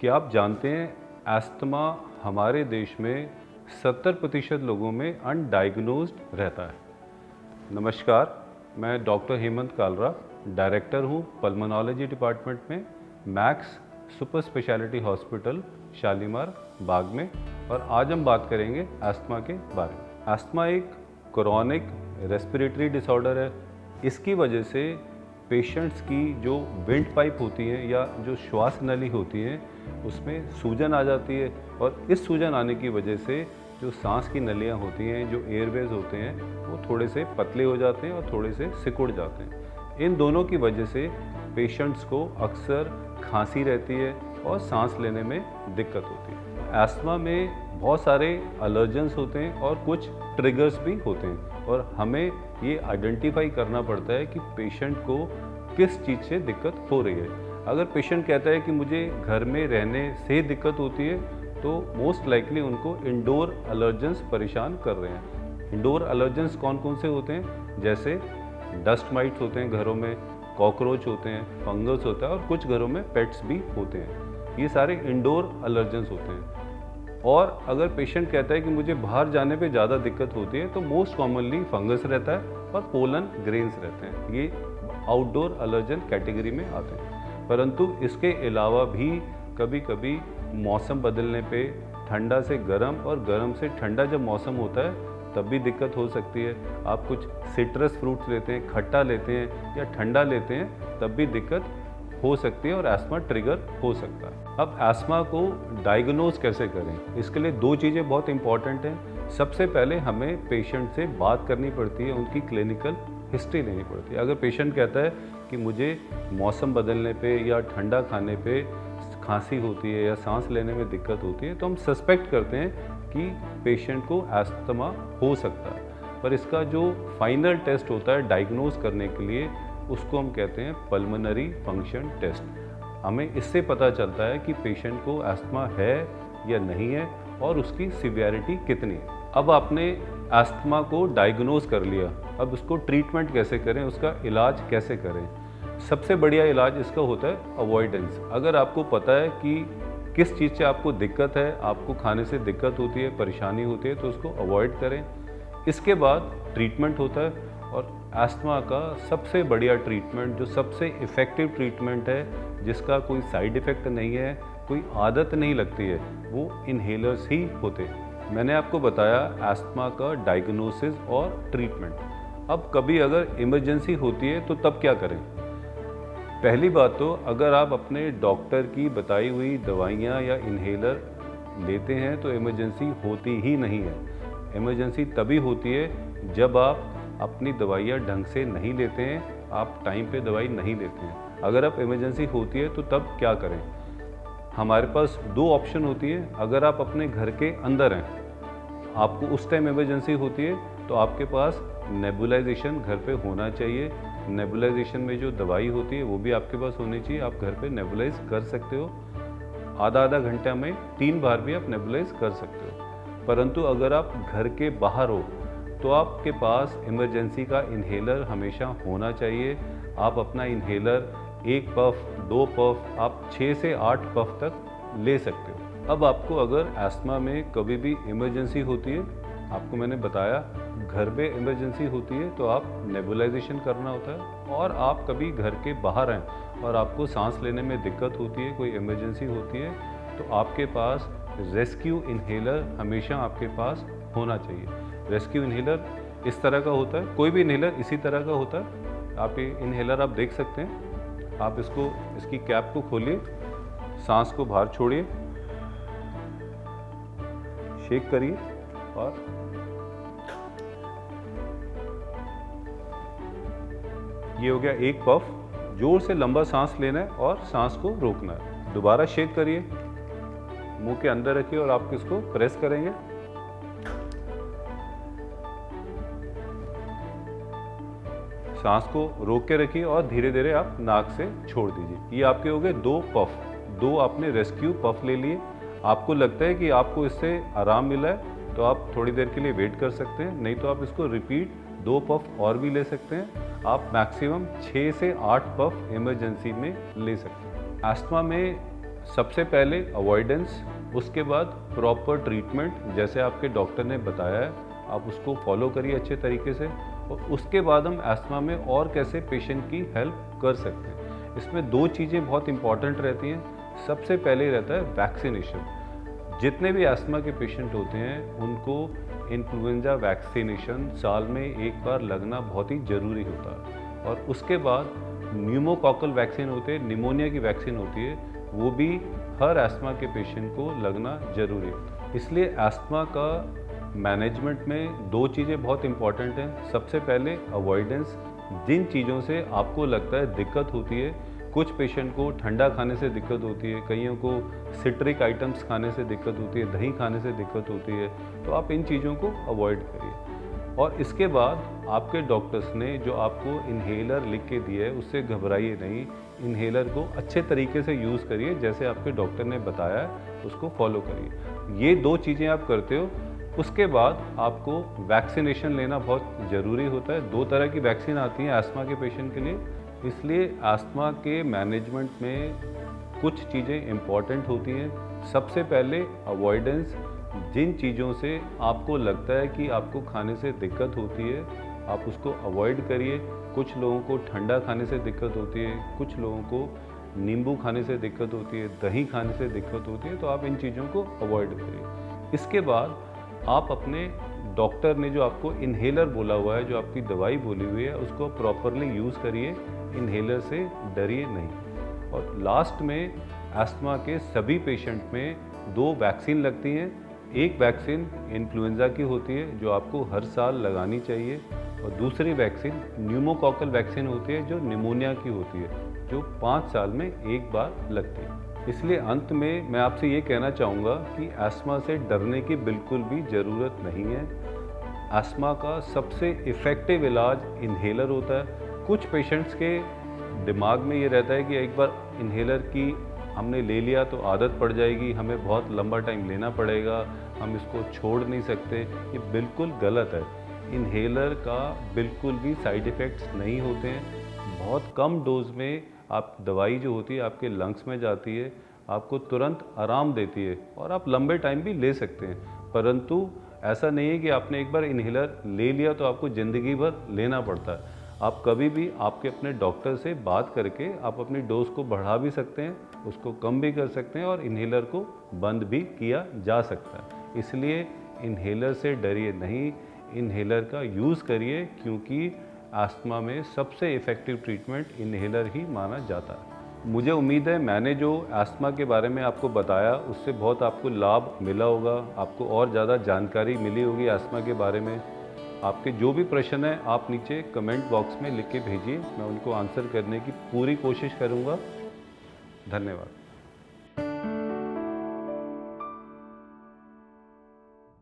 क्या आप जानते हैं अस्थमा हमारे देश में 70% लोगों में अनडायग्नोज्ड रहता है। नमस्कार, मैं डॉक्टर हेमंत कालरा, डायरेक्टर हूँ पल्मोनोलॉजी डिपार्टमेंट में Max super speciality hospital Shalimar Bagh में। और आज हम बात करेंगे अस्थमा के बारे में। अस्थमा एक क्रॉनिक रेस्पिरेटरी डिसऑर्डर है। इसकी वजह से पेशेंट्स की जो विंड पाइप होती है या जो श्वास नली होती है उसमें सूजन आ जाती है, और इस सूजन आने की वजह से जो सांस की नलियाँ होती हैं, जो एयरवेज होते हैं, वो थोड़े से पतले हो जाते हैं और थोड़े से सिकुड़ जाते हैं। इन दोनों की वजह से पेशेंट्स को अक्सर खांसी रहती है और सांस लेने में दिक्कत होती है। अस्थमा में बहुत सारे एलर्जेंस होते हैं और कुछ ट्रिगर्स भी होते हैं, और हमें ये आइडेंटिफाई करना पड़ता है कि पेशेंट को किस चीज़ से दिक्कत हो रही है। अगर पेशेंट कहता है कि मुझे घर में रहने से दिक्कत होती है, तो मोस्ट लाइकली उनको इंडोर एलर्जेंस परेशान कर रहे हैं। इंडोर एलर्जेंस कौन कौन से होते हैं? जैसे डस्ट माइट्स होते हैं घरों में, कॉकरोच होते हैं, फंगस होता है, और कुछ घरों में पेट्स भी होते हैं। ये सारे इंडोर एलर्जेंस होते हैं। और अगर पेशेंट कहता है कि मुझे बाहर जाने पे ज़्यादा दिक्कत होती है, तो मोस्ट कॉमनली फंगस रहता है और पोलन ग्रेन्स रहते हैं। ये आउटडोर एलर्जन कैटेगरी में आते हैं। परंतु इसके अलावा भी कभी कभी मौसम बदलने पे ठंडा से गर्म और गर्म से ठंडा जब मौसम होता है तब भी दिक्कत हो सकती है। आप कुछ सिट्रस फ्रूट्स लेते हैं, खट्टा लेते हैं या ठंडा लेते हैं, तब भी दिक्कत हो सकती है और एस्मा ट्रिगर हो सकता है। अब एस्मा को डायग्नोज कैसे करें? इसके लिए दो चीज़ें बहुत इंपॉर्टेंट हैं। सबसे पहले हमें पेशेंट से बात करनी पड़ती है, उनकी क्लिनिकल हिस्ट्री लेनी पड़ती है। अगर पेशेंट कहता है कि मुझे मौसम बदलने पे या ठंडा खाने पे खांसी होती है या सांस लेने में दिक्कत होती है, तो हम सस्पेक्ट करते हैं कि पेशेंट को एस्थमा हो सकता है। पर इसका जो फाइनल टेस्ट होता है डायग्नोज करने के लिए, उसको हम कहते हैं पल्मोनरी फंक्शन टेस्ट। हमें इससे पता चलता है कि पेशेंट को एस्थमा है या नहीं है और उसकी सिवियरिटी कितनी है। अब आपने एस्थमा को डायग्नोज कर लिया, अब उसको ट्रीटमेंट कैसे करें, उसका इलाज कैसे करें? सबसे बढ़िया इलाज इसका होता है अवॉइडेंस। अगर आपको पता है कि किस चीज़ से आपको दिक्कत है, आपको खाने से दिक्कत होती है, परेशानी होती है, तो उसको अवॉइड करें। इसके बाद ट्रीटमेंट होता है, और एस्थमा का सबसे बढ़िया ट्रीटमेंट, जो सबसे इफ़ेक्टिव ट्रीटमेंट है, जिसका कोई साइड इफ़ेक्ट नहीं है, कोई आदत नहीं लगती है, वो इन्हेलर्स ही होते हैं। मैंने आपको बताया एस्थमा का डायग्नोसिस और ट्रीटमेंट। अब कभी अगर इमरजेंसी होती है तो तब क्या करें? पहली बात तो, अगर आप अपने डॉक्टर की बताई हुई दवाइयाँ या इन्हेलर लेते हैं तो इमरजेंसी होती ही नहीं है। इमरजेंसी तभी होती है जब आप अपनी दवाइयाँ ढंग से नहीं लेते हैं, आप टाइम पे दवाई नहीं लेते हैं। अगर आप इमरजेंसी होती है तो तब क्या करें? हमारे पास दो ऑप्शन होती है। अगर आप अपने घर के अंदर हैं, आपको उस टाइम इमरजेंसी होती है, तो आपके पास नेबुलाइजेशन घर पे होना चाहिए। नेबुलाइजेशन में जो दवाई होती है वो भी आपके पास होनी चाहिए। आप घर पे नेबुलाइज कर सकते हो। आधा आधा घंटा में 3 बार भी आप नेबुलाइज कर सकते हो। परंतु अगर आप घर के बाहर हो तो आपके पास इमरजेंसी का इन्हेलर हमेशा होना चाहिए। आप अपना इन्हेलर 1 पफ, 2 पफ, आप 6 से 8 पफ तक ले सकते हो। अब आपको अगर एस्थमा में कभी भी इमरजेंसी होती है, आपको मैंने बताया घर में इमरजेंसी होती है तो आप नेबुलाइजेशन करना होता है। और आप कभी घर के बाहर हैं और आपको सांस लेने में दिक्कत होती है, कोई इमरजेंसी होती है, तो आपके पास रेस्क्यू इन्हेलर हमेशा आपके पास होना चाहिए। रेस्क्यू इन्हेलर इस तरह का होता है, कोई भी इन्हेलर इसी तरह का होता है। आप ये इन्हेलर आप देख सकते हैं। आप इसको, इसकी कैप को खोलिए, सांस को बाहर छोड़िए, शेक करिए, और ये हो गया 1 पफ। जोर से लंबा सांस लेना है और सांस को रोकना है। दोबारा शेक करिए, मुंह के अंदर रखिए और आप इसको प्रेस करेंगे। सांस को रोक के रखिए और धीरे धीरे आप नाक से छोड़ दीजिए। ये आपके हो गए 2 पफ। 2 आपने रेस्क्यू पफ ले लिए। आपको लगता है कि आपको इससे आराम मिला है तो आप थोड़ी देर के लिए वेट कर सकते हैं, नहीं तो आप इसको रिपीट 2 पफ और भी ले सकते हैं। आप मैक्सिमम 6 से 8 पफ इमरजेंसी में ले सकते हैं। एस्थमा में सबसे पहले अवॉइडेंस, उसके बाद प्रॉपर ट्रीटमेंट जैसे आपके डॉक्टर ने बताया है आप उसको फॉलो करिए अच्छे तरीके से, और उसके बाद हम अस्थमा में और कैसे पेशेंट की हेल्प कर सकते हैं। इसमें दो चीज़ें बहुत इंपॉर्टेंट रहती हैं। सबसे पहले रहता है वैक्सीनेशन। जितने भी अस्थमा के पेशेंट होते हैं उनको इन्फ्लुएंजा वैक्सीनेशन साल में एक बार लगना बहुत ही ज़रूरी होता है। और उसके बाद न्यूमोकॉकल वैक्सीन होते हैं, निमोनिया की वैक्सीन होती है, वो भी हर अस्थमा के पेशेंट को लगना ज़रूरी है। इसलिए अस्थमा का मैनेजमेंट में दो चीज़ें बहुत इंपॉर्टेंट हैं। सबसे पहले अवॉइडेंस, जिन चीज़ों से आपको लगता है दिक्कत होती है, कुछ पेशेंट को ठंडा खाने से दिक्कत होती है, कईयों को सिट्रिक आइटम्स खाने से दिक्कत होती है, दही खाने से दिक्कत होती है, तो आप इन चीज़ों को अवॉइड करिए। और इसके बाद आपके डॉक्टर्स ने जो आपको इन्हेलर लिख के दिया है उससे घबराइए नहीं, इन्हेलर को अच्छे तरीके से यूज़ करिए, जैसे आपके डॉक्टर ने बताया है उसको फॉलो करिए। ये दो चीज़ें आप करते हो, उसके बाद आपको वैक्सीनेशन लेना बहुत ज़रूरी होता है। दो तरह की वैक्सीन आती हैं अस्थमा के पेशेंट के लिए, इसलिए अस्थमा के मैनेजमेंट में कुछ चीज़ें इम्पॉर्टेंट होती हैं। सबसे पहले अवॉइडेंस, जिन चीज़ों से आपको लगता है कि आपको खाने से दिक्कत होती है आप उसको अवॉइड करिए। कुछ लोगों को ठंडा खाने से दिक्कत होती है, कुछ लोगों को नींबू खाने से दिक्कत होती है, दही खाने से दिक्कत होती है, तो आप इन चीज़ों को अवॉइड करिए। इसके बाद आप अपने डॉक्टर ने जो आपको इन्हेलर बोला हुआ है, जो आपकी दवाई बोली हुई है, उसको प्रॉपरली यूज़ करिए, इन्हेलर से डरिए नहीं। और लास्ट में अस्थमा के सभी पेशेंट में दो वैक्सीन लगती हैं। एक वैक्सीन इन्फ्लुएंजा की होती है जो आपको हर साल लगानी चाहिए, और दूसरी वैक्सीन न्यूमोकॉकल वैक्सीन होती है जो निमोनिया की होती है, जो 5 साल में एक बार लगती है। इसलिए अंत में मैं आपसे ये कहना चाहूँगा कि अस्थमा से डरने की बिल्कुल भी ज़रूरत नहीं है। अस्थमा का सबसे इफ़ेक्टिव इलाज इन्हेलर होता है। कुछ पेशेंट्स के दिमाग में ये रहता है कि एक बार इन्हेलर की हमने ले लिया तो आदत पड़ जाएगी, हमें बहुत लंबा टाइम लेना पड़ेगा, हम इसको छोड़ नहीं सकते। ये बिल्कुल गलत है। इन्हेलर का बिल्कुल भी साइड इफ़ेक्ट्स नहीं होते हैं। बहुत कम डोज में आप दवाई जो होती है आपके लंग्स में जाती है, आपको तुरंत आराम देती है और आप लंबे टाइम भी ले सकते हैं। परंतु ऐसा नहीं है कि आपने एक बार इन्हेलर ले लिया तो आपको ज़िंदगी भर लेना पड़ता है। आप कभी भी आपके अपने डॉक्टर से बात करके आप अपनी डोज को बढ़ा भी सकते हैं, उसको कम भी कर सकते हैं, और इन्हेलर को बंद भी किया जा सकता है। इसलिए इन्हेलर से डरिए नहीं, इन्हेलर का यूज़ करिए, क्योंकि अस्थमा में सबसे इफ़ेक्टिव ट्रीटमेंट इन्हेलर ही माना जाता है। मुझे उम्मीद है मैंने जो अस्थमा के बारे में आपको बताया उससे बहुत आपको लाभ मिला होगा, आपको और ज़्यादा जानकारी मिली होगी अस्थमा के बारे में। आपके जो भी प्रश्न हैं आप नीचे कमेंट बॉक्स में लिख के भेजिए, मैं उनको आंसर करने की पूरी कोशिश करूँगा। धन्यवाद।